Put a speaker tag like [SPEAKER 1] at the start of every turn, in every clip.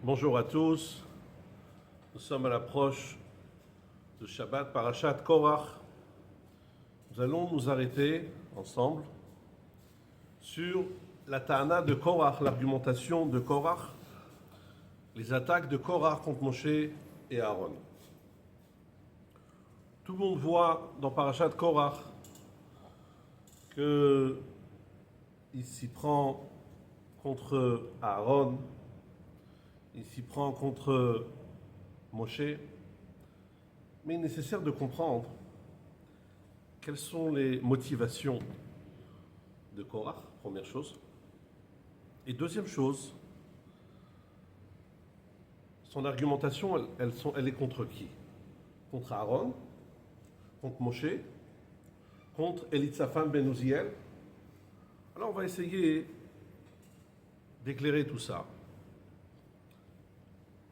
[SPEAKER 1] Bonjour à tous, nous sommes à l'approche de Shabbat Parashat Korach. Nous allons nous arrêter ensemble sur la ta'ana de Korach, l'argumentation de Korach, les attaques de Korach contre Moshe et Aaron. Tout le monde voit dans Parashat Korach qu'il s'y prend contre Aaron, il s'y prend contre Moshe, mais il est nécessaire de comprendre quelles sont les motivations de Korach, première chose. Et deuxième chose, son argumentation, elle est contre qui? Contre Aaron, contre Moshe, contre Elitzaphan ben Uziel. Alors on va essayer d'éclairer tout ça.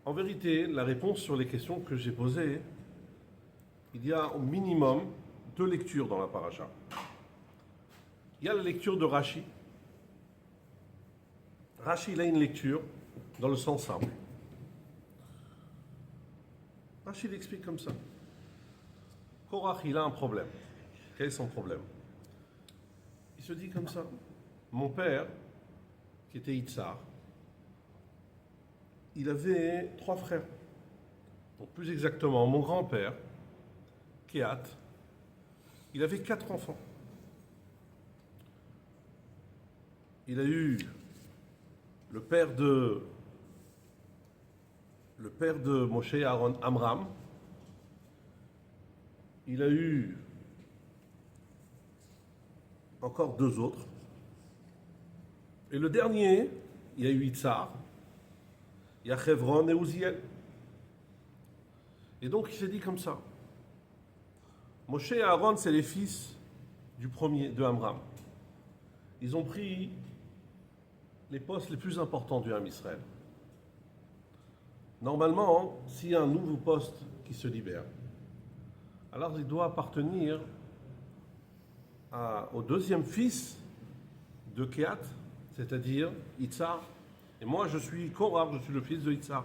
[SPEAKER 1] En vérité, la réponse sur les questions que j'ai posées, il y a au minimum deux lectures dans la paracha. Il y a la lecture de Rashi. Rashi, il a une lecture dans le sens simple. Rashi l'explique comme ça. Korach, il a un problème. Quel est son problème? Il se dit comme ça. Mon père, qui était Itzar, il avait 3 frères. Donc plus exactement, mon grand-père, Kehat, il avait 4 enfants. Il a eu le père de Moshe et Aaron, Amram. Il a eu encore 2 autres. Et le dernier, il y a eu Itzar, il y a Chevron et Uziel. Et donc il s'est dit comme ça. Moshe et Aaron, c'est les fils du premier, de Amram. Ils ont pris les postes les plus importants du Ham Israël. Normalement, s'il y a un nouveau poste qui se libère, alors il doit appartenir au deuxième fils de Kehat, c'est-à-dire Itzar. Et moi, je suis Korach, je suis le fils de Itzar.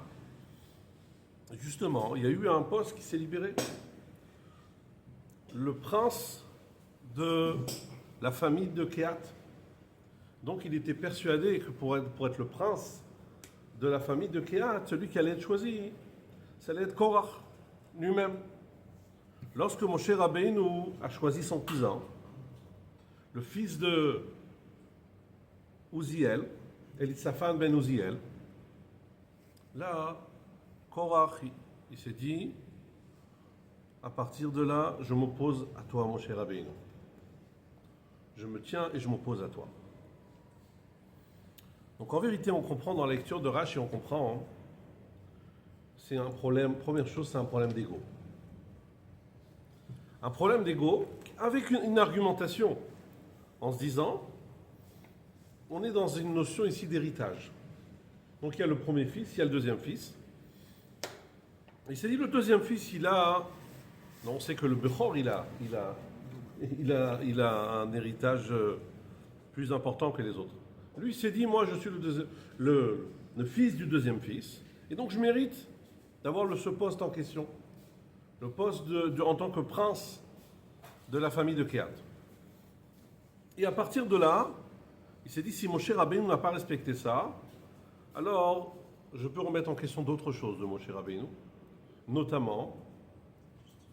[SPEAKER 1] Justement, il y a eu un poste qui s'est libéré. Le prince de la famille de Kehat. Donc, il était persuadé que pour être le prince de la famille de Kehat, celui qui allait être choisi, ça allait être Korach lui-même. Lorsque Moshe Rabbeinu a choisi son cousin, le fils de Uziel, Elitzaphan ben Uziel, là, Korach, il s'est dit, à partir de là, je m'oppose à toi, Moshe Rabbeinu. Je me tiens et je m'oppose à toi. Donc en vérité, on comprend dans la lecture de Rashi, on comprend, hein, c'est un problème, première chose, c'est un problème d'ego. Un problème d'ego avec une argumentation, en se disant, on est dans une notion ici d'héritage. Donc il y a le premier fils, il y a le deuxième fils. Il s'est dit, le deuxième fils, on sait que le Bechor, il a un héritage plus important que les autres. Lui, il s'est dit, moi, je suis le fils du deuxième fils, et donc je mérite d'avoir ce poste en question, le poste en tant que prince de la famille de Kehat. Et à partir de là, il s'est dit, si Moshe Rabbeinu n'a pas respecté ça, alors je peux remettre en question d'autres choses de Moshe Rabbeinu, notamment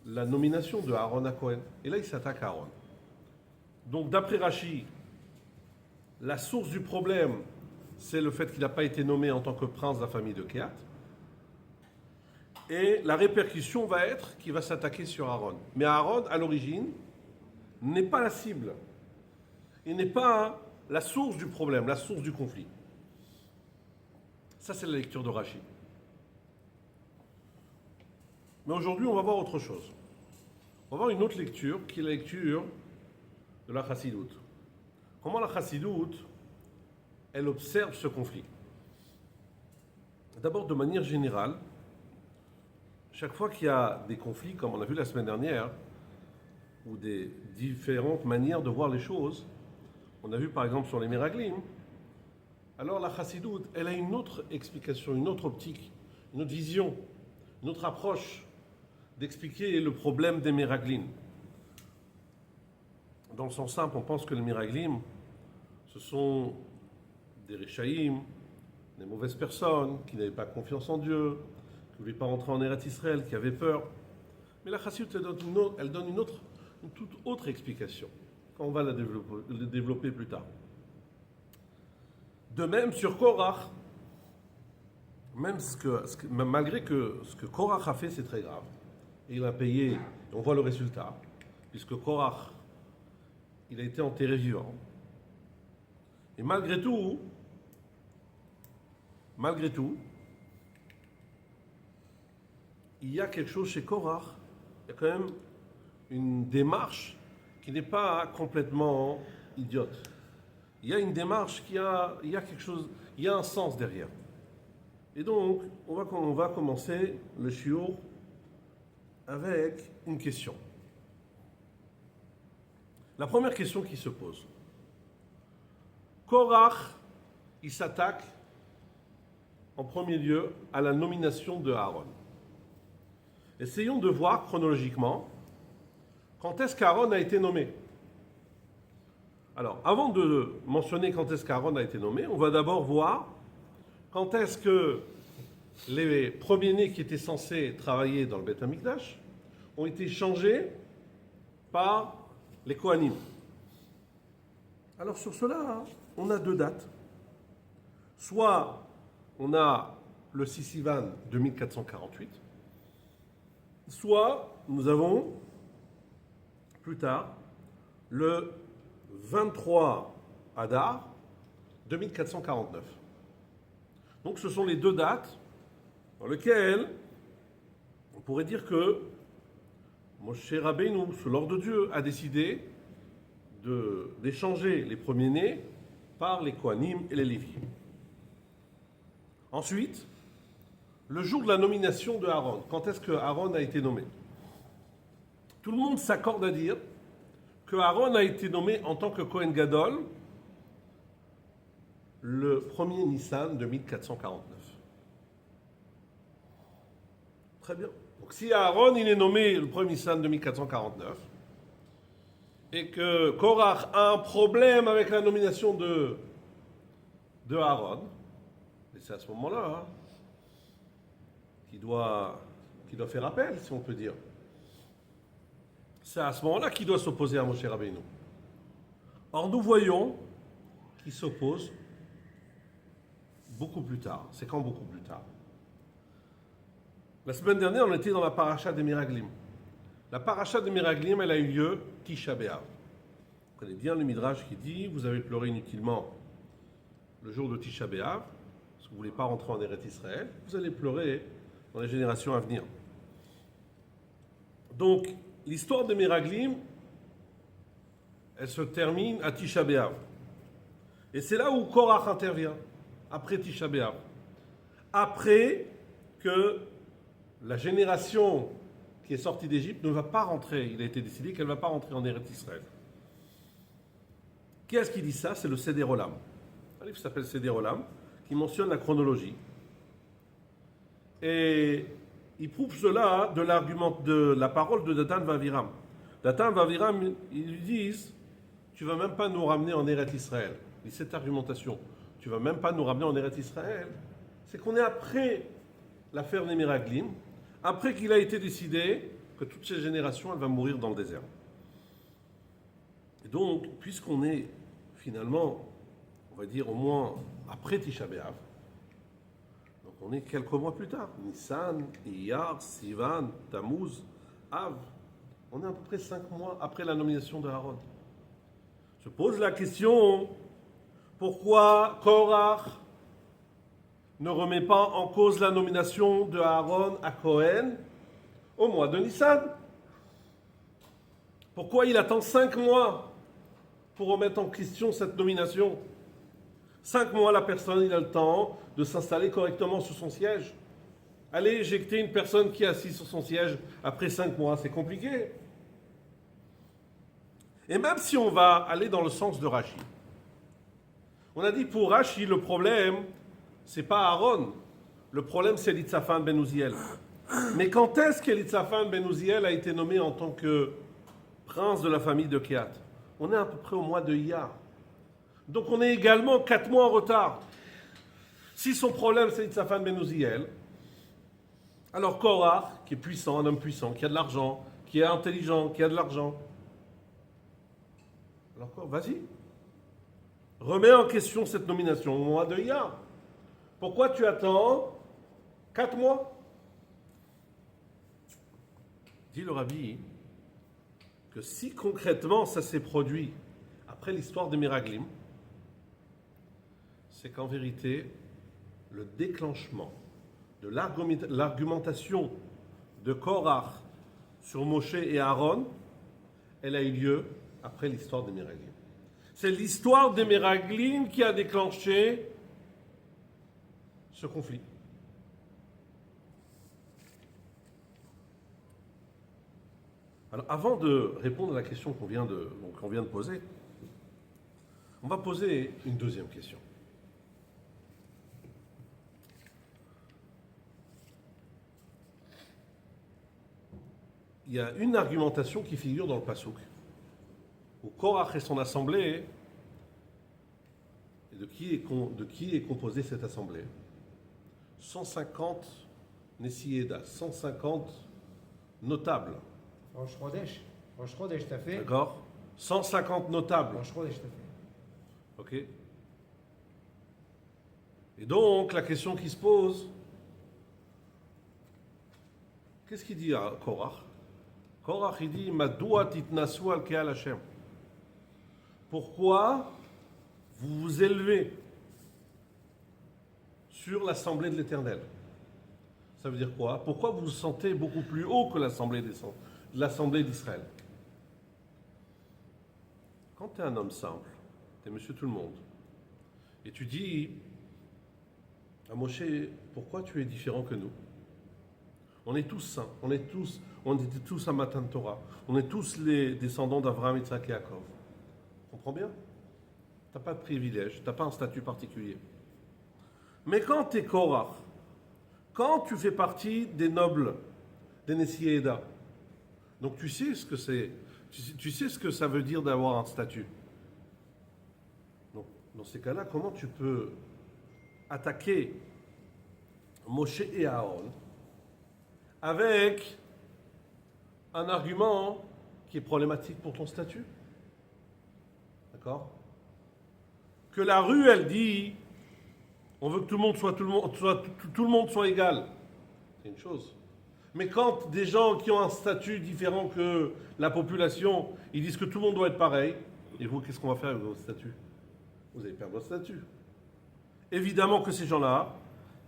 [SPEAKER 1] la nomination de Aaron à Cohen. Et là, il s'attaque à Aaron. Donc, d'après Rashi, la source du problème, c'est le fait qu'il n'a pas été nommé en tant que prince de la famille de Kehat. Et la répercussion va être qu'il va s'attaquer sur Aaron. Mais Aaron, à l'origine, n'est pas la cible. Il n'est pas la source du problème, la source du conflit. Ça, c'est la lecture de Rashi. Mais aujourd'hui, on va voir autre chose. On va voir une autre lecture, qui est la lecture de la Chassidoute. Comment la Chassidoute, elle observe ce conflit? D'abord, de manière générale, chaque fois qu'il y a des conflits, comme on a vu la semaine dernière, ou des différentes manières de voir les choses, on a vu par exemple sur les Meraglim, Alors la chassidoute, elle a une autre explication, une autre optique, une autre vision, une autre approche d'expliquer le problème des miraglim. Dans le sens simple, on pense que les miraglim, ce sont des réchaïm, des mauvaises personnes qui n'avaient pas confiance en Dieu, qui ne voulaient pas rentrer en Eretz Israël, qui avaient peur. Mais la chassidoute, elle donne une toute autre explication, quand on va la développer plus tard. De même sur Korach, malgré que ce que Korach a fait, c'est très grave. Et il a payé, on voit le résultat, puisque Korach, il a été enterré vivant. Et malgré tout, il y a quelque chose chez Korach, il y a quand même une démarche qui n'est pas complètement idiote. Il y a une démarche il y a quelque chose, il y a un sens derrière. Et donc, on va commencer le shiur avec une question. La première question qui se pose. Korach, il s'attaque en premier lieu à la nomination de Aaron. Essayons de voir chronologiquement quand est-ce qu'Aaron a été nommé. Alors, avant de mentionner quand est-ce qu'Aaron a été nommé, on va d'abord voir quand est-ce que les premiers-nés qui étaient censés travailler dans le Beth Amikdash ont été changés par les Kohanim. Alors sur cela, on a deux dates. Soit on a le 6 Sivan 2448, soit nous avons plus tard le 23 Adar 2449. Donc ce sont les deux dates dans lesquelles on pourrait dire que Moshe Rabbeinu, sous l'ordre de Dieu, a décidé d'échanger les premiers-nés par les Kohanim et les Lévites. Ensuite, le jour de la nomination de Aaron, quand est-ce que Aaron a été nommé? Tout le monde s'accorde à dire que Aaron a été nommé en tant que Kohen Gadol le 1er Nissan de 1449. Très bien. Donc si Aaron il est nommé le 1er Nissan de 1449 et que Korach a un problème avec la nomination de Aaron, et c'est à ce moment-là qu'il doit faire appel, si on peut dire. C'est à ce moment-là qu'il doit s'opposer à Moshe Rabbeinu. Or, nous voyons qu'il s'oppose beaucoup plus tard. C'est quand beaucoup plus tard? La semaine dernière, on était dans la paracha des Miraglim. La paracha des Miraglim, elle a eu lieu Tisha B'Av. Vous connaissez bien le Midrash qui dit « Vous avez pleuré inutilement le jour de Tisha B'Av, parce que vous ne voulez pas rentrer en Eretz Israël, vous allez pleurer dans les générations à venir. » Donc, l'histoire des Miraglim, elle se termine à Tisha B'Av. Et c'est là où Korach intervient, après Tisha B'Av. Après que la génération qui est sortie d'Égypte ne va pas rentrer, il a été décidé qu'elle ne va pas rentrer en Eretz Israël. Qui est-ce qui dit ça? C'est le Seder Olam. Un livre qui s'appelle Seder Olam, qui mentionne la chronologie. Et il prouve cela de l'argument de la parole de Datan Vaviram. Datan Vaviram, ils lui disent « Tu ne vas même pas nous ramener en Eretz Israël ». Et cette argumentation, « Tu ne vas même pas nous ramener en Eretz Israël », c'est qu'on est après l'affaire des Miraglim, après qu'il a été décidé que toutes ces générations, elles vont mourir dans le désert. Et donc, puisqu'on est finalement, on va dire au moins après Tisha B'Av, donc on est quelques mois plus tard, Nissan, Iyar, Sivan, Tammuz, Av, on est à peu près 5 mois après la nomination de Aaron. Se pose la question, pourquoi Korach ne remet pas en cause la nomination de Aaron à Cohen au mois de Nissan? Pourquoi il attend 5 mois pour remettre en question cette nomination? 5 mois, la personne, il a le temps de s'installer correctement sur son siège. Aller éjecter une personne qui est assise sur son siège après 5 mois, c'est compliqué. Et même si on va aller dans le sens de Rashi, On a dit pour Rashi, le problème, c'est pas Aaron. Le problème, c'est Elitzaphan ben Uziel. Mais quand est-ce qu'Elitzaphan ben Uziel a été nommé en tant que prince de la famille de Kehat? On est à peu près au mois de Iyar. Donc on est également 4 mois en retard. Si son problème, c'est Elitzaphan ben Uziel, alors Korach, qui est puissant, un homme puissant, qui a de l'argent, qui est intelligent, qui a de l'argent, alors quoi, vas-y. Remets en question cette nomination au mois de Iyar. Pourquoi tu attends 4 mois? Dit le Rabbi que si concrètement ça s'est produit après l'histoire des Miraglim, c'est qu'en vérité, le déclenchement de l'argumentation de Korach sur Moshe et Aaron, elle a eu lieu après l'histoire des Miraglim. C'est l'histoire des Miraglim qui a déclenché ce conflit. Alors, avant de répondre à la question qu'on vient de poser, on va poser une deuxième question. Il y a une argumentation qui figure dans le Passouk, où Korach et son assemblée, et de qui est composée cette assemblée? 150 Nessiéda, 150 notables.
[SPEAKER 2] Rosh Chodesh, t'as fait.
[SPEAKER 1] D'accord? 150 notables.
[SPEAKER 2] Rosh Chodesh, t'as fait.
[SPEAKER 1] Ok? Et donc, la question qui se pose, qu'est-ce qu'il dit à Korach? Korach, il dit, Madoua titnasu al ke'al Hashem. Pourquoi vous vous élevez sur l'assemblée de l'Éternel? Ça veut dire quoi? Pourquoi vous vous sentez beaucoup plus haut que l'assemblée d'Israël? Quand tu es un homme simple, tu es monsieur tout le monde, et tu dis à Moshe, pourquoi tu es différent que nous? On est tous saints, on était tous à Matan Torah, on est tous les descendants d'Avraham, Yitzhak et Yaakov. Tu comprends bien? Tu n'as pas de privilège, tu n'as pas un statut particulier. Mais quand tu es Korach, quand tu fais partie des nobles, des Nessi Eda, donc tu sais ce que c'est, tu sais ce que ça veut dire d'avoir un statut. Donc, dans ces cas-là, comment tu peux attaquer Moshe et Aaron avec un argument qui est problématique pour ton statut? D'accord? Que la rue, elle dit, on veut que tout le monde soit égal. C'est une chose. Mais quand des gens qui ont un statut différent que la population, ils disent que tout le monde doit être pareil, et vous, qu'est-ce qu'on va faire avec votre statut? Vous allez perdre votre statut. Évidemment que ces gens-là,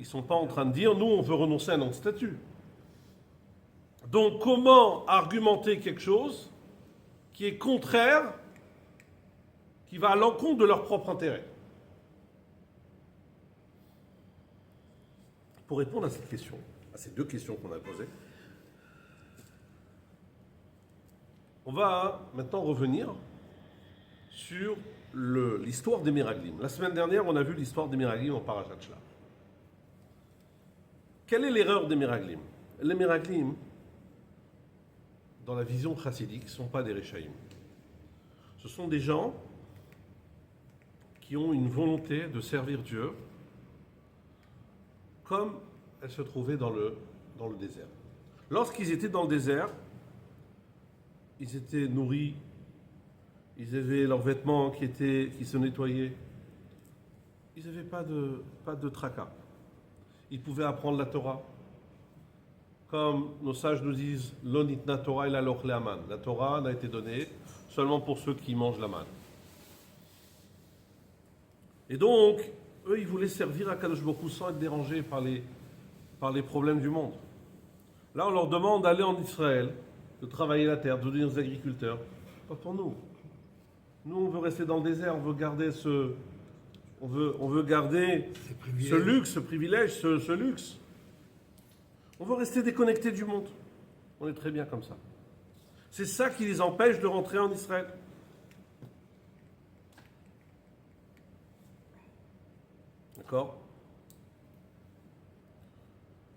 [SPEAKER 1] ils ne sont pas en train de dire, nous, on veut renoncer à notre statut. Donc, comment argumenter quelque chose qui est contraire, qui va à l'encontre de leur propre intérêt? Pour répondre à cette question, à ces deux questions qu'on a posées, on va maintenant revenir sur l'histoire des Miraglim. La semaine dernière, on a vu l'histoire des Miraglim en Parashat Shlach. Quelle est l'erreur des Miraglim? Les Miraglim, dans la vision chassidique, ne sont pas des Réchaïm. Ce sont des gens qui ont une volonté de servir Dieu comme elle se trouvait dans le désert. Lorsqu'ils étaient dans le désert, ils étaient nourris, ils avaient leurs vêtements qui se nettoyaient. Ils n'avaient pas de tracas. Ils pouvaient apprendre la Torah. Comme nos sages nous disent, l'onitna Torah ila l'ochle aman. La Torah n'a été donnée seulement pour ceux qui mangent la manne. Et donc, eux, ils voulaient servir à Kadosh Baruch Hu sans être dérangés par les problèmes du monde. Là, on leur demande d'aller en Israël, de travailler la terre, de devenir des agriculteurs. Pas pour nous. Nous, on veut rester dans le désert, on veut garder ce luxe, ce privilège, ce luxe. On veut rester déconnecté du monde. On est très bien comme ça. C'est ça qui les empêche de rentrer en Israël. D'accord?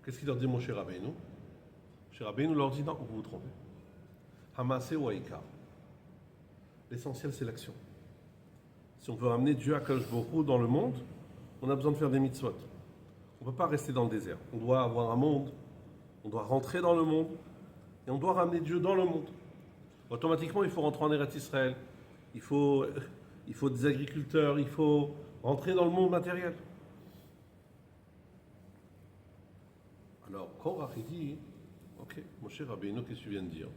[SPEAKER 1] Qu'est-ce qu'il leur dit, Moshe Rabbeinu? Moshe Rabbeinu leur dit, non, vous vous trompez. Hamasé ou Aïka. L'essentiel, c'est l'action. Si on veut ramener Dieu à Kadosh Baruch Hu dans le monde, on a besoin de faire des mitzvot. On ne peut pas rester dans le désert. On doit avoir un monde, on doit rentrer dans le monde, et on doit ramener Dieu dans le monde. Automatiquement, il faut rentrer en Eretz Israël. Il faut des agriculteurs, il faut rentrer dans le monde matériel. Alors, Korach, il dit, ok, Moshe Rabbeinu, qu'est-ce que tu viens de dire?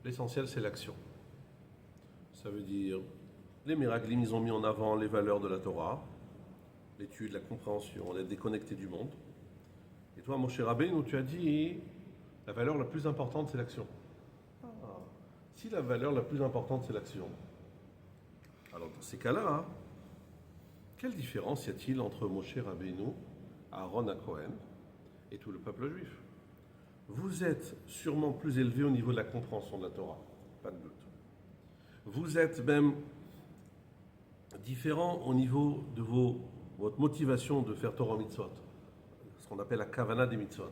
[SPEAKER 1] L'essentiel, c'est l'action. Ça veut dire, les miracles, ils ont mis en avant les valeurs de la Torah, l'étude, la compréhension, on est déconnecté du monde. Et toi, Moshe Rabbeinu, tu as dit, la valeur la plus importante, c'est l'action. Ah, si la valeur la plus importante, c'est l'action, alors dans ces cas-là, hein, quelle différence y a-t-il entre Moshe Rabbeinu, Aaron à Cohen et tout le peuple juif? Vous êtes sûrement plus élevé au niveau de la compréhension de la Torah, pas de doute. Vous êtes même différent au niveau de votre motivation de faire Torah mitzvot, ce qu'on appelle la kavana des mitzvot.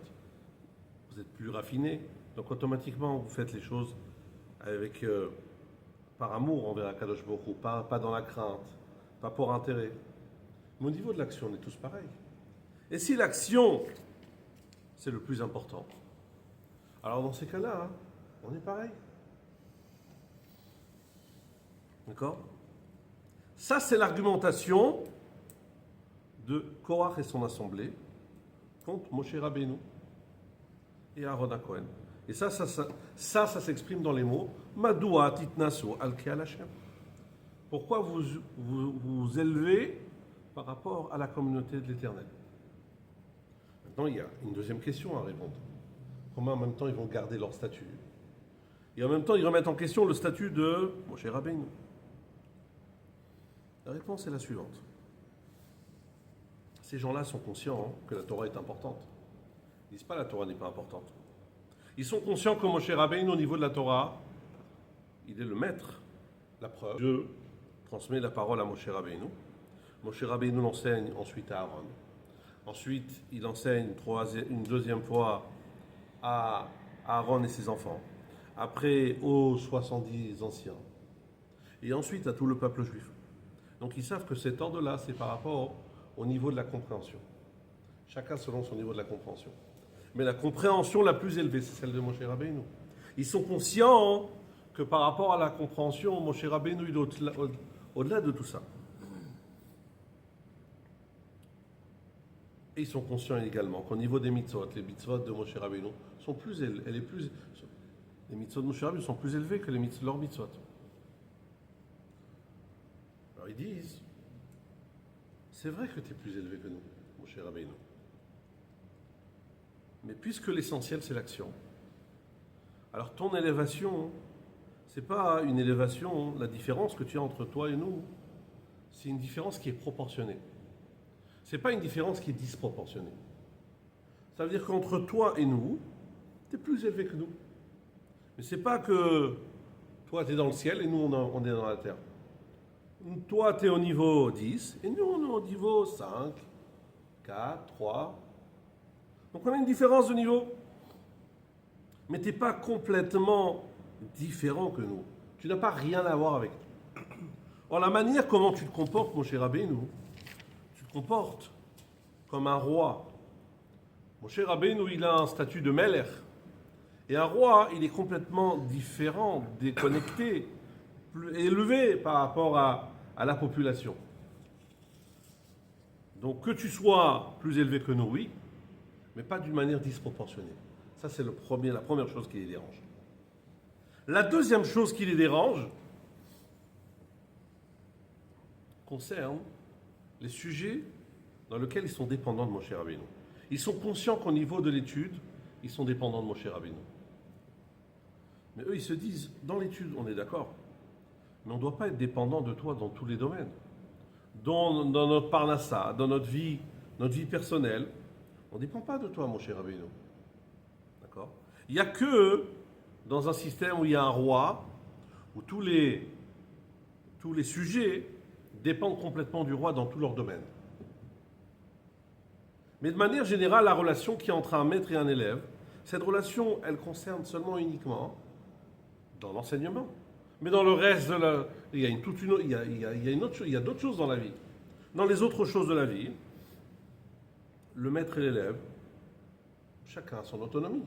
[SPEAKER 1] Vous êtes plus raffiné, donc automatiquement vous faites les choses avec, par amour envers Akadosh Baruch Hu, pas dans la crainte, pas pour intérêt. Mais au niveau de l'action, on est tous pareils. Et si l'action, c'est le plus important, alors dans ces cas-là, hein, on est pareil. D'accord? Ça, c'est l'argumentation de Korach et son assemblée contre Moshe Rabbeinu et Aaron Cohen. Et ça s'exprime dans les mots Madoua titnasu al ke'al Hashem. Pourquoi vous élevez par rapport à la communauté de l'Éternel? Maintenant, il y a une deuxième question à répondre. Comment en même temps ils vont garder leur statut? Et en même temps, ils remettent en question le statut de Moshe Rabbeinu. La réponse est la suivante. Ces gens-là sont conscients que la Torah est importante. Ils ne disent pas la Torah n'est pas importante. Ils sont conscients que Moshe Rabbeinu, au niveau de la Torah, il est le maître. La preuve, Dieu transmet la parole à Moshe Rabbeinu. Moshe Rabbeinu l'enseigne ensuite à Aaron. Ensuite, il enseigne une deuxième fois à Aaron et ses enfants. Après, aux 70 anciens. Et ensuite, à tout le peuple juif. Donc, ils savent que cet ordre-là, c'est par rapport au niveau de la compréhension. Chacun selon son niveau de la compréhension. Mais la compréhension la plus élevée, c'est celle de Moshe Rabbeinu. Ils sont conscients que par rapport à la compréhension, Moshe Rabbeinu il est au-delà de tout ça. Et ils sont conscients également qu'au niveau des mitzvot, les mitzvot de Moshe Rabbeinu sont plus élevés. Les mitzvot de Moshe Rabbeinu sont plus élevés que leurs mitzvot. Alors ils disent, c'est vrai que tu es plus élevé que nous, Moshe Rabbeinu. Mais puisque l'essentiel c'est l'action, alors ton élévation, c'est pas une élévation, la différence que tu as entre toi et nous, c'est une différence qui est proportionnée. C'est pas une différence qui est disproportionnée. Ça veut dire qu'entre toi et nous, tu es plus élevé que nous. Mais c'est pas que toi tu es dans le ciel et nous on est dans la terre. Toi tu es au niveau 10 et nous on est au niveau 5, 4, 3. Donc on a une différence de niveau. Mais tu n'es pas complètement différent que nous. Tu n'as pas rien à voir avec nous. Or la manière comment tu te comportes, mon cher Rabbeinu, tu te comportes comme un roi. Mon cher Rabbeinu, il a un statut de Melech. Et un roi, il est complètement différent, déconnecté, plus élevé par rapport à la population. Donc que tu sois plus élevé que nous, oui, mais pas d'une manière disproportionnée. Ça, c'est la première chose qui les dérange. La deuxième chose qui les dérange concerne les sujets dans lesquels ils sont dépendants de Moshe Rabbeinu. Ils sont conscients qu'au niveau de l'étude, ils sont dépendants de Moshe Rabbeinu. Mais eux, ils se disent, dans l'étude, on est d'accord, mais on ne doit pas être dépendant de toi dans tous les domaines. Dans notre parnassa, dans notre vie personnelle, on ne dépend pas de toi, Moshe Rabbeinu. D'accord? Il n'y a que dans un système où il y a un roi, où tous les sujets dépendent complètement du roi dans tous leurs domaines. Mais de manière générale, la relation qui est entre un maître et un élève, cette relation, elle concerne seulement uniquement dans l'enseignement. Mais dans le reste de la... Il y a une autre chose, il y a d'autres choses dans la vie. Dans les autres choses de la vie, le maître et l'élève, chacun a son autonomie.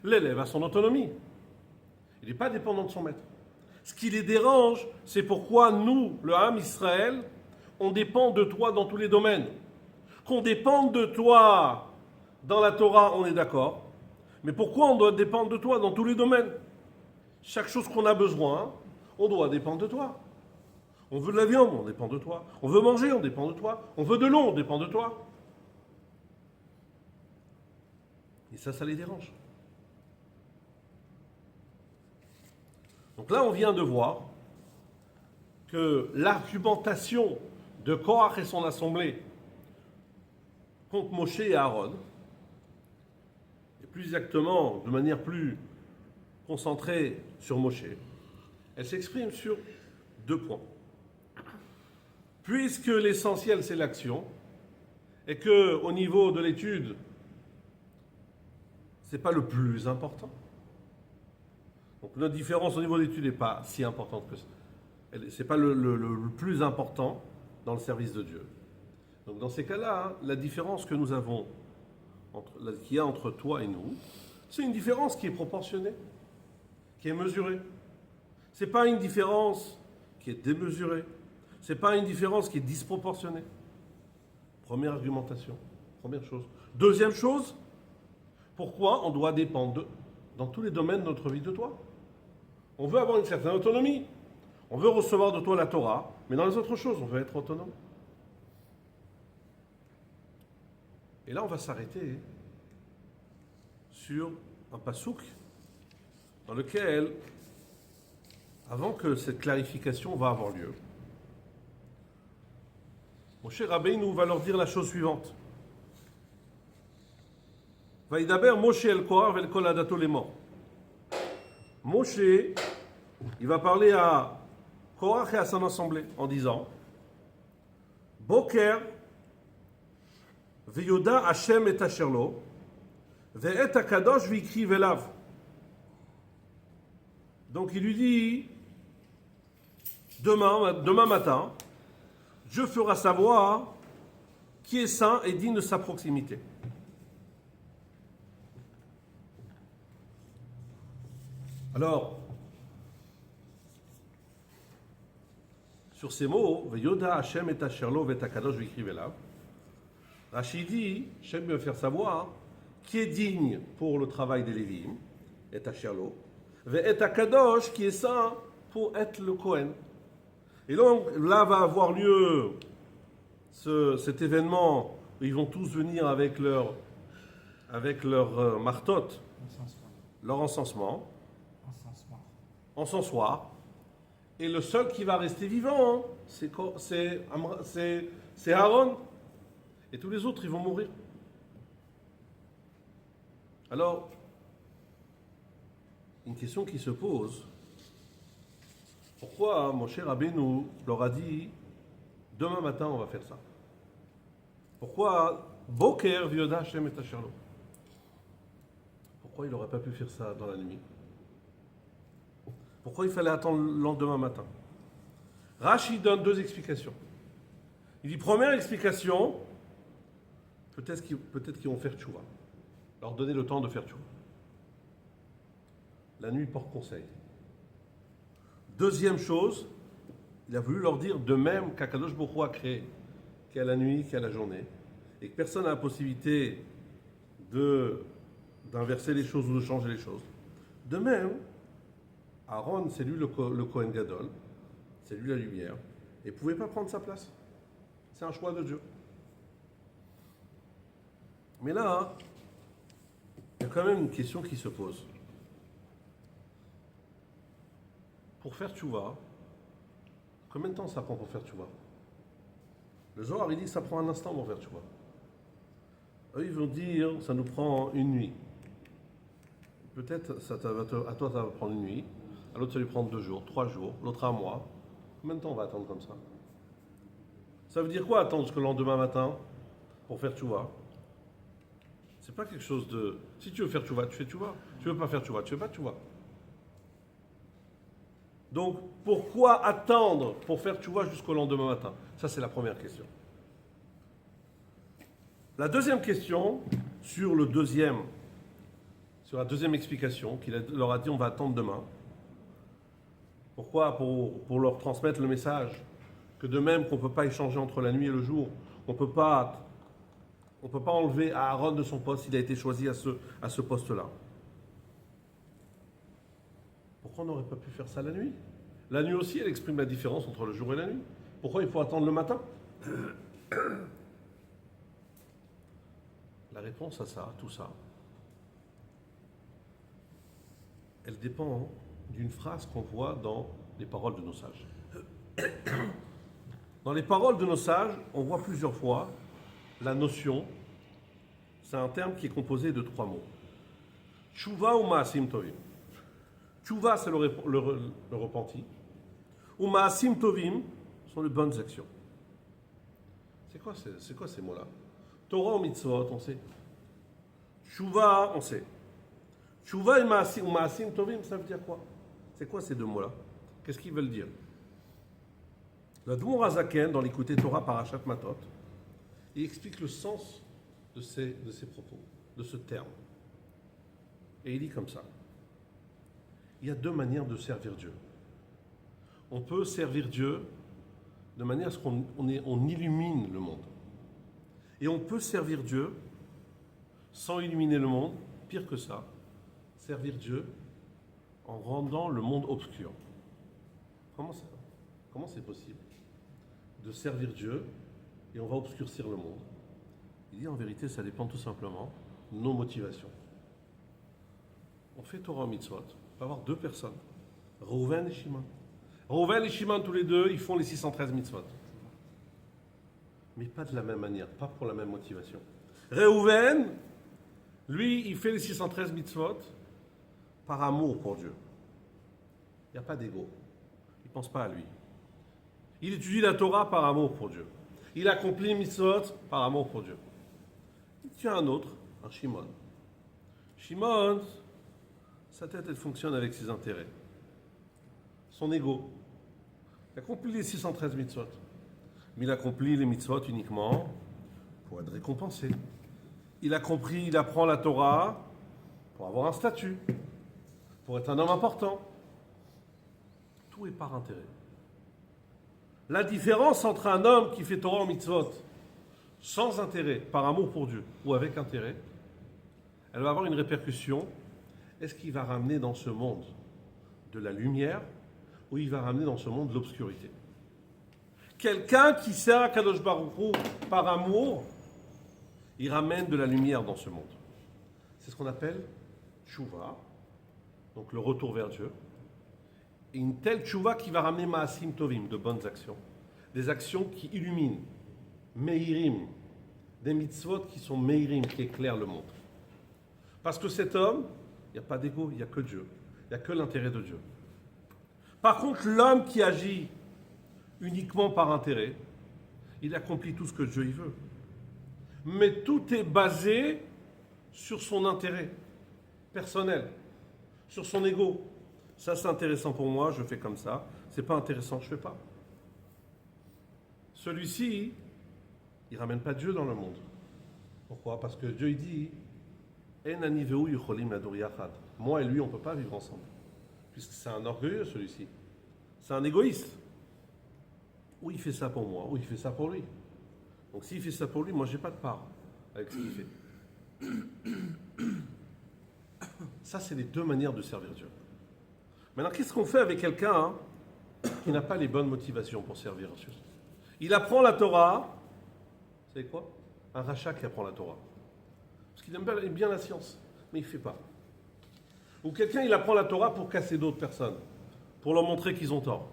[SPEAKER 1] L'élève a son autonomie. Il n'est pas dépendant de son maître. Ce qui les dérange, c'est pourquoi nous, le Ham Israël, on dépend de toi dans tous les domaines. Qu'on dépende de toi dans la Torah, on est d'accord. Mais pourquoi on doit dépendre de toi dans tous les domaines? Chaque chose qu'on a besoin, on doit dépendre de toi. On veut de la viande, on dépend de toi. On veut manger, on dépend de toi. On veut de l'eau, on dépend de toi. Et ça les dérange. Donc là, on vient de voir que l'argumentation de Korach et son assemblée contre Moshe et Aaron, et plus exactement, de manière plus concentrée sur Moshe, elle s'exprime sur 2 points. Puisque l'essentiel c'est l'action, et que au niveau de l'étude, c'est pas le plus important. Donc notre différence au niveau de l'étude n'est pas si importante que ça. C'est pas le plus important dans le service de Dieu. Donc dans ces cas-là, la différence que nous avons, qu'il y a entre toi et nous, c'est une différence qui est proportionnée, qui est mesurée. C'est pas une différence qui est démesurée. C'est pas une différence qui est disproportionnée. Première argumentation, première chose. Deuxième chose, pourquoi on doit dépendre dans tous les domaines de notre vie de toi? On veut avoir une certaine autonomie. On veut recevoir de toi la Torah, mais dans les autres choses, on veut être autonome. Et là, on va s'arrêter sur un pasouk dans lequel, avant que cette clarification va avoir lieu, Moshe Rabbeinu va leur dire la chose suivante. Vaïdaber Moshe el Korach vel kol adato les morts. Moshe, il va parler à Korach et à son assemblée en disant Boker veyoda Hashem et asherlo ve'et akadosh vikri velav. Donc il lui dit demain matin, Dieu fera savoir qui est saint et digne de sa proximité. Alors, sur ces mots, Veyoda Hashem et Asherlo Vetakadosh Vikrivelab, Rachid dit, Hashem veut faire savoir qui est digne pour le travail des Lévim, et Asherlo, et Akadosh qui est saint pour être le Kohen. Et donc là va avoir lieu cet événement où ils vont tous venir avec leur martote, leur encensement, encensoir. Et le seul qui va rester vivant, c'est Aaron. Et tous les autres, ils vont mourir. Alors, une question qui se pose, pourquoi Moshe Rabbeinu leur a dit demain matin on va faire ça? Pourquoi Boker Vyoda Hashem et Asherlo? Pourquoi il n'aurait pas pu faire ça dans la nuit? Pourquoi il fallait attendre le lendemain matin? Rashi donne 2 explications. Il dit première explication, peut-être qu'ils vont faire tchouva, leur donner le temps de faire tchouva. La nuit porte conseil. Deuxième chose, il a voulu leur dire de même qu'Akadosh Baruch Hu a créé, qu'il y a la nuit, qu'il y a la journée, et que personne n'a la possibilité d'inverser les choses ou de changer les choses. De même, Aaron, c'est lui le Kohen Gadol, c'est lui la lumière, et il ne pouvait pas prendre sa place. C'est un choix de Dieu. Mais là, il y a quand même une question qui se pose. Pour faire tchouva, combien de temps ça prend pour faire tchouva? Le Zohar, il dit que ça prend un instant pour faire tchouva. Eux, ils vont dire ça nous prend une nuit. Peut-être à toi, ça va prendre une nuit, à l'autre, ça lui prend 2 jours, 3 jours, l'autre un mois. Combien de temps on va attendre comme ça? Ça veut dire quoi attendre jusqu'au lendemain matin pour faire tchouva? C'est pas quelque chose de. Si tu veux faire tchouva, tu fais tchouva. Tu veux pas faire tchouva, tu fais pas tchouva. Donc, pourquoi attendre pour faire tchouva jusqu'au lendemain matin? Ça, c'est la première question. La deuxième question, sur la deuxième explication, qu'il leur a dit on va attendre demain. Pourquoi? Pour leur transmettre le message que de même qu'on ne peut pas échanger entre la nuit et le jour, on ne peut pas enlever Aaron de son poste, il a été choisi à ce poste-là. Pourquoi on n'aurait pas pu faire ça la nuit? La nuit aussi, elle exprime la différence entre le jour et la nuit. Pourquoi il faut attendre le matin? La réponse à ça, tout ça, elle dépend d'une phrase qu'on voit dans les paroles de nos sages. Dans les paroles de nos sages, on voit plusieurs fois la notion, c'est un terme qui est composé de 3 mots. Tchouva ou Maasim Tovim. Tchouva, c'est le repenti. Ou Maasim Tovim sont les bonnes actions. C'est quoi ces mots-là? Torah ou Mitzvot, on sait. Tchouva, on sait. Tchouva et Maasim Tovim, ça veut dire quoi? C'est quoi ces 2 mots-là? Qu'est-ce qu'ils veulent dire? L'Admour Hazaken, dans l'écouté Torah Parashat Matot, il explique le sens de ces propos, de ce terme. Et il dit comme ça. Il y a 2 manières de servir Dieu. On peut servir Dieu de manière à ce qu'on illumine le monde. Et on peut servir Dieu sans illuminer le monde, pire que ça, servir Dieu en rendant le monde obscur. Comment c'est possible de servir Dieu et on va obscurcir le monde? Il dit en vérité, ça dépend tout simplement de nos motivations. On fait Torah ou Mitzvot, on va avoir 2 personnes, Reuven et Shimon. Reuven et Shimon, tous les 2, ils font les 613 Mitzvot. Mais pas de la même manière, pas pour la même motivation. Reuven, lui, il fait les 613 Mitzvot par amour pour Dieu. Il n'y a pas d'ego. Il ne pense pas à lui. Il étudie la Torah par amour pour Dieu. Il accomplit les mitzvot par amour pour Dieu. Il tient un autre, un Shimon. Shimon, sa tête, elle fonctionne avec ses intérêts. Son ego. Il accomplit les 613 mitzvot. Mais il accomplit les mitzvot uniquement pour être récompensé. Il apprend la Torah pour avoir un statut, pour être un homme important. Tout est par intérêt. La différence entre un homme qui fait Torah en mitzvot sans intérêt, par amour pour Dieu, ou avec intérêt, elle va avoir une répercussion. Est-ce qu'il va ramener dans ce monde de la lumière ou il va ramener dans ce monde de l'obscurité? Quelqu'un qui sert à Kadosh Baruch Hu par amour, il ramène de la lumière dans ce monde. C'est ce qu'on appelle tchouva, donc le retour vers Dieu. Et une telle tchouva qui va ramener Maasim Tovim, de bonnes actions. Des actions qui illuminent, Meirim, des mitzvot qui sont Meirim, qui éclairent le monde. Parce que cet homme, il n'y a pas d'ego, il n'y a que Dieu. Il n'y a que l'intérêt de Dieu. Par contre, l'homme qui agit uniquement par intérêt, il accomplit tout ce que Dieu y veut. Mais tout est basé sur son intérêt personnel, sur son ego. Ça, c'est intéressant pour moi, je fais comme ça. C'est pas intéressant, je fais pas. Celui-ci, il ramène pas Dieu dans le monde. Pourquoi? Parce que Dieu il dit En ani veu yucholim ladur yachad. Moi et lui, on peut pas vivre ensemble. Puisque c'est un orgueilleux, celui-ci. C'est un égoïste. Ou il fait ça pour moi, ou il fait ça pour lui. Donc s'il fait ça pour lui, moi j'ai pas de part avec ce qu'il fait. Ça, c'est les 2 manières de servir Dieu. Maintenant, qu'est-ce qu'on fait avec quelqu'un qui n'a pas les bonnes motivations pour servir Dieu? Il apprend la Torah. Vous savez quoi? Un rachat qui apprend la Torah. Parce qu'il aime bien la science, mais il ne fait pas. Ou quelqu'un, il apprend la Torah pour casser d'autres personnes, pour leur montrer qu'ils ont tort.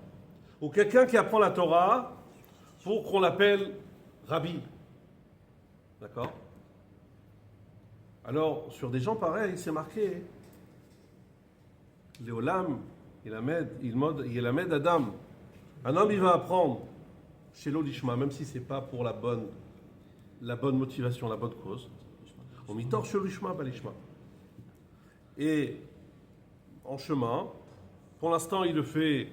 [SPEAKER 1] Ou quelqu'un qui apprend la Torah pour qu'on l'appelle Rabbi. D'accord? Alors, sur des gens pareils, c'est marqué Léolam, il amed Adam. Un homme, il va apprendre chez l'Olishma, même si ce n'est pas pour la bonne motivation, la bonne cause. On mitor sur l'ishma balishma. Et en chemin, pour l'instant, il le fait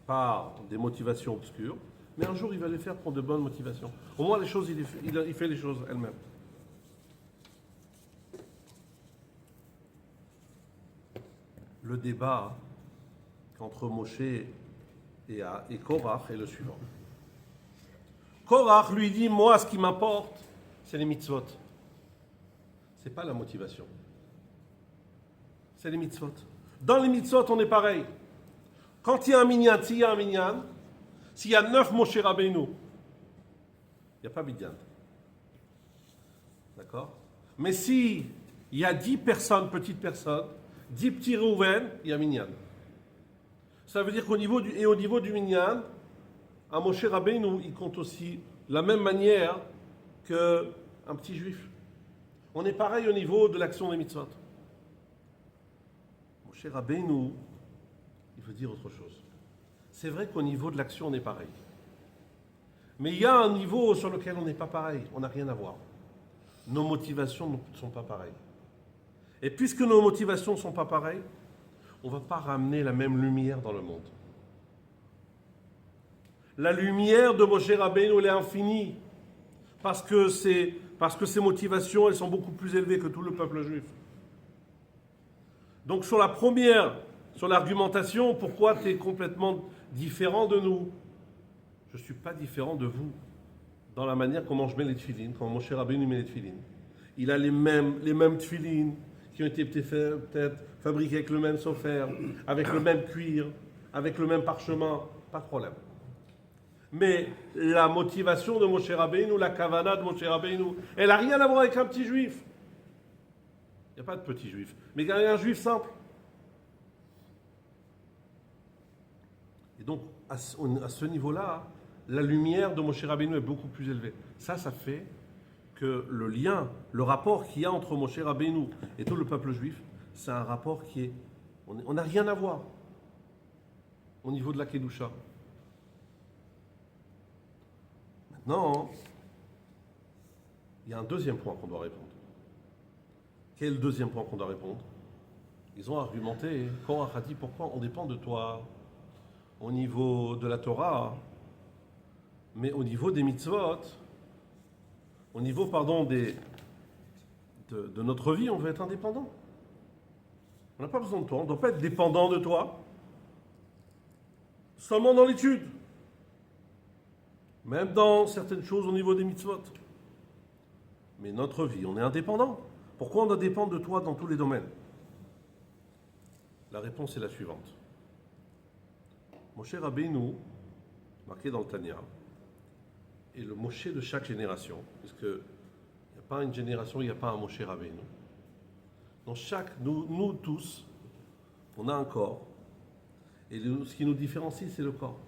[SPEAKER 1] par des motivations obscures, mais un jour, il va les faire pour de bonnes motivations. Au moins, les choses, il fait les choses elles-mêmes. Le débat entre Moshe et Korach est le suivant. Korach lui dit, moi, ce qui m'importe, c'est les mitzvot. C'est pas la motivation. C'est les mitzvot. Dans les mitzvot, on est pareil. Quand il y a un minyan, s'il y a un minyan, s'il y a 9 Moshe Rabbeinu, il n'y a pas minyan. D'accord? Mais si il y a 10 personnes, petites personnes, 10 petits Réhouven, il y a minyan. Ça veut dire qu'au niveau du minyan, un Moshe Rabbeinu, il compte aussi de la même manière qu'un petit juif. On est pareil au niveau de l'action des mitzvot. Moshe Rabbeinu, il veut dire autre chose. C'est vrai qu'au niveau de l'action, on est pareil. Mais il y a un niveau sur lequel on n'est pas pareil. On n'a rien à voir. Nos motivations ne sont pas pareilles. Et puisque nos motivations ne sont pas pareilles, on ne va pas ramener la même lumière dans le monde. La lumière de Moshe Rabbeinu, elle est infinie. Parce que ses motivations, elles sont beaucoup plus élevées que tout le peuple juif. Donc sur l'argumentation, pourquoi tu es complètement différent de nous? Je ne suis pas différent de vous dans la manière comment je mets les tefilines, comment Moshe Rabbeinu met les tefilines. Il a les mêmes tefilines qui ont été peut-être fabriquées avec le même sofer, avec le même cuir, avec le même parchemin, pas de problème. Mais la motivation de Moshe Rabbeinu, la kavana de Moshe Rabbeinu, elle n'a rien à voir avec un petit juif. Il n'y a pas de petit juif, mais il y a un juif simple. Et donc, à ce niveau-là, la lumière de Moshe Rabbeinu est beaucoup plus élevée. Ça fait que le lien, le rapport qu'il y a entre Moshe Rabbeinu et tout le peuple juif, c'est un rapport qui est... On n'a rien à voir au niveau de la Kedusha. Maintenant, il y a un deuxième point qu'on doit répondre. Quel est le deuxième point qu'on doit répondre? Ils ont argumenté, Korach a dit, pourquoi on dépend de toi au niveau de la Torah, mais au niveau des mitzvot, au niveau, de notre vie, on veut être indépendant. On n'a pas besoin de toi, on ne doit pas être dépendant de toi, seulement dans l'étude. Même dans certaines choses au niveau des mitzvot. Mais notre vie, on est indépendant. Pourquoi on doit dépendre de toi dans tous les domaines? La réponse est la suivante. Moshe Rabbeinu, marqué dans le Tanya, est le Moshe de chaque génération, puisque il n'y a pas une génération, il n'y a pas un Moshe Rabbeinu. Dans nous tous, on a un corps, et ce qui nous différencie, c'est le corps.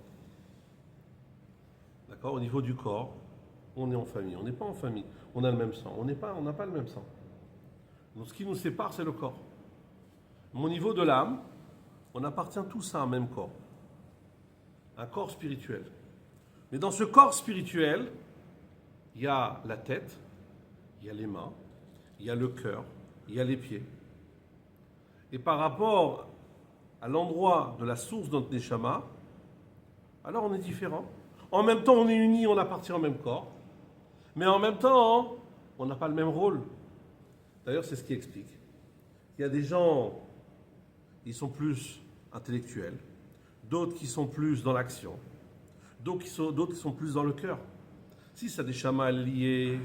[SPEAKER 1] D'accord? Au niveau du corps, on est en famille. On n'est pas en famille. On a le même sang. On n'a pas le même sang. Donc ce qui nous sépare, c'est le corps. Mais au niveau de l'âme, on appartient tous à un même corps. Un corps spirituel. Mais dans ce corps spirituel, il y a la tête, il y a les mains, il y a le cœur, il y a les pieds. Et par rapport à l'endroit de la source de notre neshama, alors on est différent. En même temps, on est unis, on appartient au même corps. Mais en même temps, on n'a pas le même rôle. D'ailleurs, c'est ce qui explique. Il y a des gens, ils sont plus intellectuels, d'autres qui sont plus dans l'action, d'autres qui sont plus dans le cœur. Si ça a des chamas liés,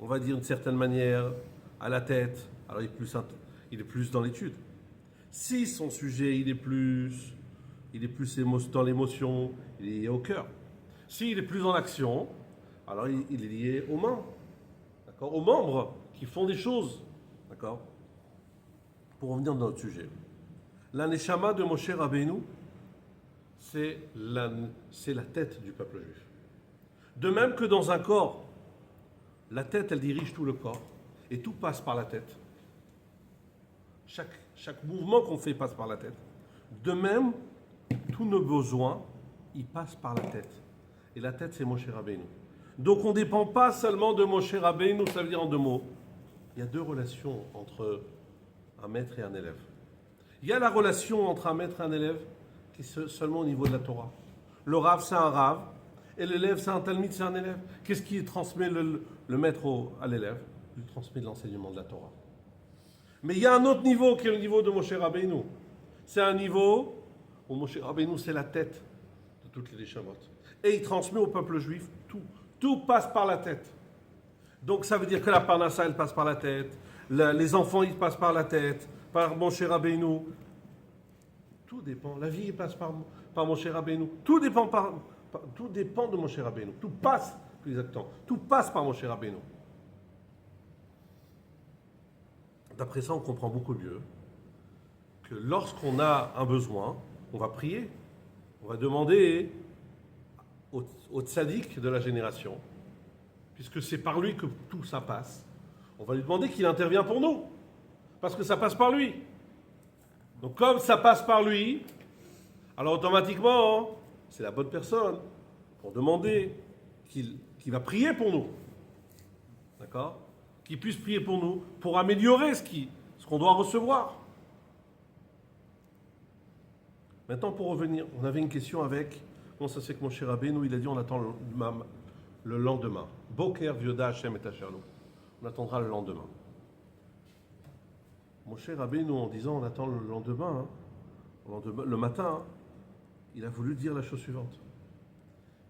[SPEAKER 1] on va dire d'une certaine manière, à la tête, alors il est plus dans l'étude. Si son sujet, il est plus dans l'émotion, il est lié au cœur. S'il est plus dans l'action, alors il est lié aux mains, d'accord, aux membres qui font des choses, d'accord. Pour revenir dans notre sujet, la neshama de Moshe Rabbeinu, c'est la tête du peuple juif. De même que dans un corps, la tête, elle dirige tout le corps, et tout passe par la tête. Chaque mouvement qu'on fait passe par la tête. De même, tous nos besoins, ils passent par la tête. Et la tête, c'est Moshe Rabbeinu. Donc on ne dépend pas seulement de Moshe Rabbeinu, ça veut dire en deux mots. il y a deux relations entre un maître et un élève. Il y a la relation entre un maître et un élève qui est seulement au niveau de la Torah. Le Rav, c'est un Rav, et l'élève, c'est un Talmid, c'est un élève. Qu'est-ce qui transmet le maître à l'élève? Il transmet l'enseignement de la Torah. Mais il y a un autre niveau qui est le niveau de Moshe Rabbeinu. C'est un niveau où Moshe Rabbeinu, c'est la tête de toutes les Neshamot. Et il transmet au peuple juif tout. Tout passe par la tête. Donc ça veut dire que la Parnassa, elle passe par la tête. Les enfants, ils passent par la tête. Par Moshe Rabbeinu. Tout dépend. La vie passe par Moshe Rabbeinu. Tout dépend de Moshe Rabbeinu. Tout passe, plus exactement. Tout passe par Moshe Rabbeinu. D'après ça, on comprend beaucoup mieux que lorsqu'on a un besoin, on va prier, on va demander au tzaddik de la génération, puisque c'est par lui que tout ça passe, on va lui demander qu'il intervient pour nous, parce que ça passe par lui. Donc comme ça passe par lui, alors automatiquement, c'est la bonne personne pour demander qu'il va prier pour nous. D'accord ? Qu'il puisse prier pour nous, pour améliorer ce qu'on doit recevoir. Maintenant, pour revenir, on avait une question avec, comment ça se fait que Moshe Rabbeinu, il a dit on attend le lendemain. Boker vioda Hashem et Asherlo. On attendra le lendemain. Moshe Rabbeinu, en disant on attend le lendemain, le matin, il a voulu dire la chose suivante.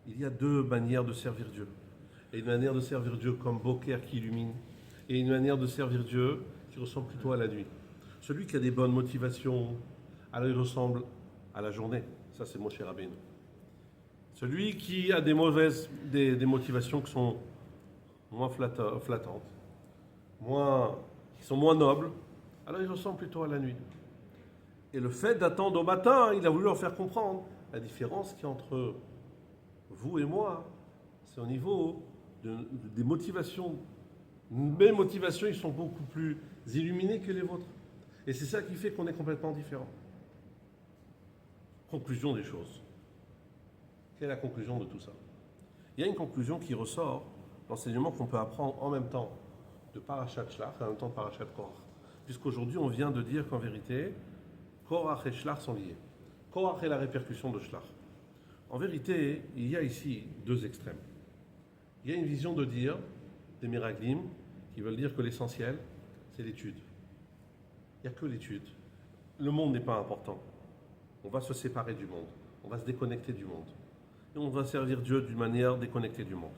[SPEAKER 1] Il y a deux manières de servir Dieu. Et une manière de servir Dieu comme Boker qui illumine, et une manière de servir Dieu qui ressemble plutôt à la nuit. Celui qui a des bonnes motivations, alors il ressemble à la journée. Ça, c'est Moshe Rabbeinu. Celui qui a des motivations qui sont moins flattantes, qui sont moins nobles, alors il ressemble plutôt à la nuit. Et le fait d'attendre au matin, il a voulu leur faire comprendre la différence qu'il y a entre vous et moi. C'est au niveau des motivations. Mes motivations, ils sont beaucoup plus illuminées que les vôtres. Et c'est ça qui fait qu'on est complètement différents. Conclusion des choses. Quelle est la conclusion de tout ça? Il y a une conclusion qui ressort, l'enseignement qu'on peut apprendre en même temps de Parashat Shlach et en même temps de Parashat Korach. Puisqu'aujourd'hui, on vient de dire qu'en vérité, Korach et Shlach sont liés. Korach est la répercussion de Shlach. En vérité, il y a ici deux extrêmes. Il y a une vision de dire des miraglim qui veulent dire que l'essentiel, c'est l'étude. Il n'y a que l'étude. Le monde n'est pas important. On va se séparer du monde. On va se déconnecter du monde. Et on va servir Dieu d'une manière déconnectée du monde.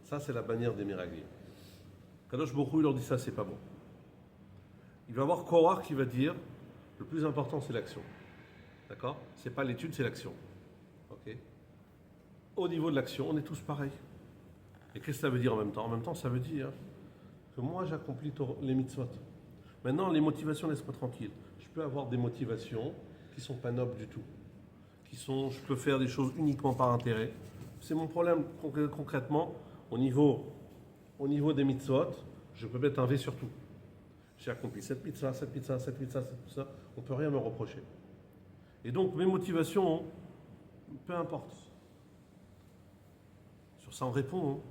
[SPEAKER 1] Ça, c'est la bannière des miraglim. Kadosh Baruch Hu, il leur dit ça, c'est pas bon. Il va y avoir Korach qui va dire le plus important, c'est l'action. D'accord? C'est pas l'étude, c'est l'action. Ok? Au niveau de l'action, on est tous pareils. Et qu'est-ce que ça veut dire en même temps? En même temps, ça veut dire que moi, j'accomplis les mitzvot. Maintenant, les motivations, laisse-moi tranquille. Je peux avoir des motivations qui ne sont pas nobles du tout. Je peux faire des choses uniquement par intérêt. C'est mon problème concrètement. Au niveau des mitzvot, je peux mettre un V sur tout. J'ai accompli cette mitzvah, cette mitzvah, cette mitzvah, cette mitzvah. On ne peut rien me reprocher. Et donc, mes motivations, peu importe. Sur ça, on répond.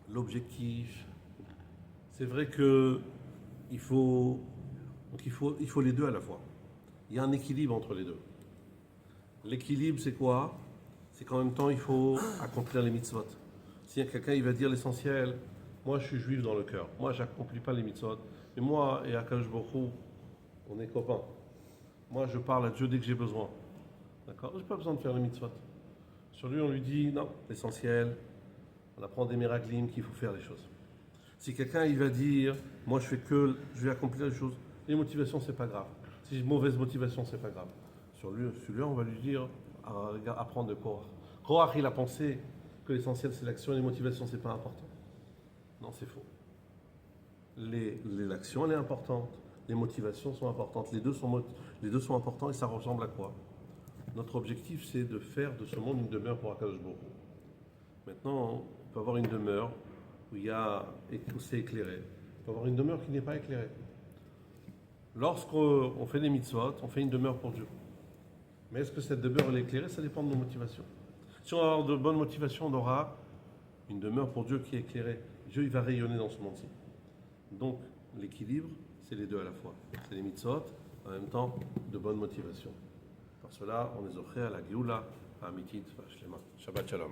[SPEAKER 1] L'objectif, c'est vrai qu'il faut les deux à la fois. Il y a un équilibre entre les deux. L'équilibre, c'est quoi? C'est qu'en même temps, il faut accomplir les mitzvot. Si quelqu'un il va dire l'essentiel, moi je suis juif dans le cœur, moi j'accomplis pas les mitzvot, mais moi et Akadosh Baruch Hu, on est copains. Moi je parle à Dieu dès que j'ai besoin. D'accord? J'ai pas besoin de faire les mitzvot. Sur lui, on lui dit non, l'essentiel, on apprend des miracles qu'il faut faire les choses. Si quelqu'un il va dire, moi je vais accomplir les choses, les motivations c'est pas grave. Si j'ai une mauvaise motivation, c'est pas grave. Sur lui, on va lui dire, apprendre de Korach. Korach, il a pensé que l'essentiel c'est l'action et les motivations c'est pas important. Non, c'est faux. L'action elle est importante, les motivations sont importantes, les deux sont importants et ça ressemble à quoi? Notre objectif c'est de faire de ce monde une demeure pour Akadosh Baruch Hu. Maintenant, on peut avoir une demeure où c'est éclairé. On peut avoir une demeure qui n'est pas éclairée. Lorsqu'on fait des mitzvot, on fait une demeure pour Dieu. Mais est-ce que cette demeure elle est éclairée? Ça dépend de nos motivations. Si on a de bonnes motivations, on aura une demeure pour Dieu qui est éclairée. Dieu, il va rayonner dans ce monde-ci. Donc, l'équilibre, c'est les deux à la fois. C'est les mitzvot, en même temps, de bonne motivation. Par cela, on est offert à la Géoula, à Amitit, Shabbat Shalom.